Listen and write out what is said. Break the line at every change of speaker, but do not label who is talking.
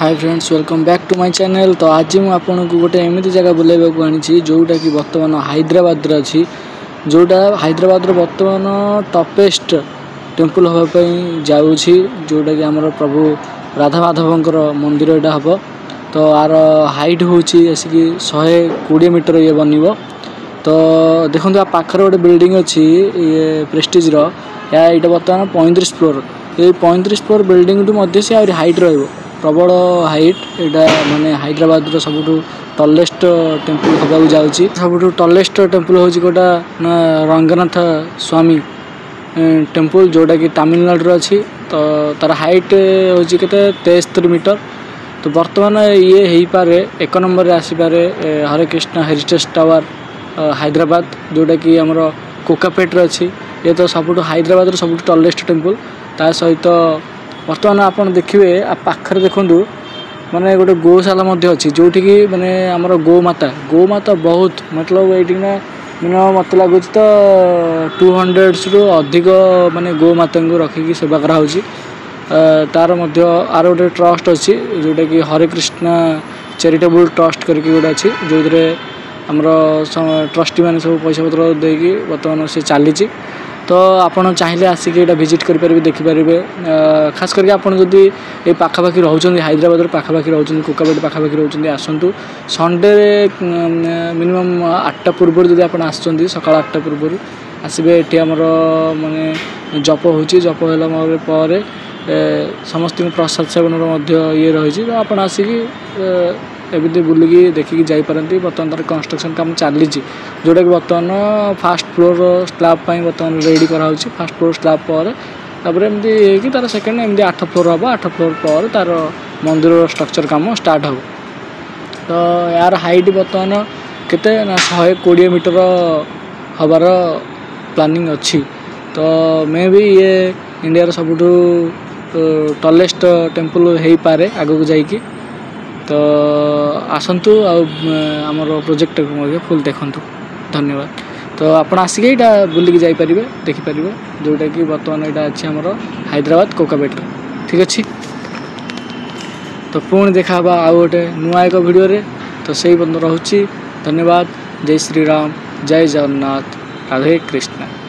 Hi friends welcome back to my channel. तो आज मुझे आपको गोटे एमती जगह बुलाइबा आनी जोटा कि बर्तमान हैदराबाद अच्छी जोटा हैदराबाद बर्तमान टॉपेस्ट टेम्पल हाँपाई जाऊँगी जोटा कि आमर प्रभु राधा माधवंकर मंदिर यहाँ हम। तो यार हाइट हूँ आसिक 120 मीटर ये बन। तो देखो आ पाखर गोटे बिल्डिंग अच्छी ये प्रेस्टीज यहाँ बर्तमान 35 फ्लोर। ये 35 floor building to see height रही प्रबल हाइट। यहाँ माने हैदराबाद सब टलेस्ट टेम्पल हाँ जाऊँगी। सब टलेस्ट टेम्पल हूँ गोटा ना रंगनाथ स्वामी टेम्पल जोटा कि तमिलनाडु अच्छी। तो तार हाइट हूँ के 73 मीटर। तो बर्तमान ये हो पारे 1 नंबर आसीपारे हरे कृष्ण हेरिटेज टावर हैदराबाद जोटा कि आमर कोकापेट अच्छी। ये तो सब हैदराबाद सब टलेस्ट टेम्पल। ता सहित बर्तमान आप देखिए पाखर देखूँ माने गोटे गौशाला अच्छी जोटि कि माने आमर गोमाता बहुत मतलब ये मिनिमम मत लगुच तो 200 रु अधिक माने गोमाता को रखिकी सेवा कराऊँगी। तार मध्य आर गोटे ट्रस्ट अच्छी जोटा कि हरे कृष्ण चैरिटेबल ट्रस्ट करके गोटे अच्छी जो आमर ट्रस्टी मैंने सब पैसा पत्र देकी बर्तमान से चली। तो आपड़ चाहिए आसिक यहाँ विजिट करेंगे देखिपारे। खास करके आपड़ जदि ये पाखापाखि रोच हैदराबाद पाखापाखि रोच कोकापेट पाखापाखि रोच आसतु संडे मिनिमम 8टा पूर्व जब आप सका 8टा पूर्व आसबे ये आमर माने जप हो जप है समस्त प्रसाद सेवन ये रही। तो आप आसिक एमती बुलिकी देखिकी जापारती। बर्तमान तार कंस्ट्रक्शन काम चली जोटा कि बर्तमान फास्ट फ्लोर स्लैब बर्तमान रेडी कराऊँ। फास्ट फ्लोर स्लैब पर एमती तार सेकेंड एमती 8 फ्लोर हम 8 फ्लोर पर तार मंदिर स्ट्रक्चर काम स्टार्ट हो। तो यार हाइट बर्तमान केते ना 120 मीटर हबार प्लानिंग अच्छी। तो मे भी ये इंडिया सब टलेस्ट टेम्पल हो पारे आग को जाइए। तो आसतु आमर प्रोजेक्ट फुल देखु। धन्यवाद। तो आप आसिक यहाँ बुलिकी जापर देखिपारे जोटा कि बर्तमान यहाँ अच्छी आमर हैदराबाद कोकापेट। ठीक अच्छे। तो पुणी देखा आउ गोटे नुआ एक वीडियो रे। तो सही बंद रोचे। धन्यवाद। जय श्री राम जय जगन्नाथ राधे कृष्ण।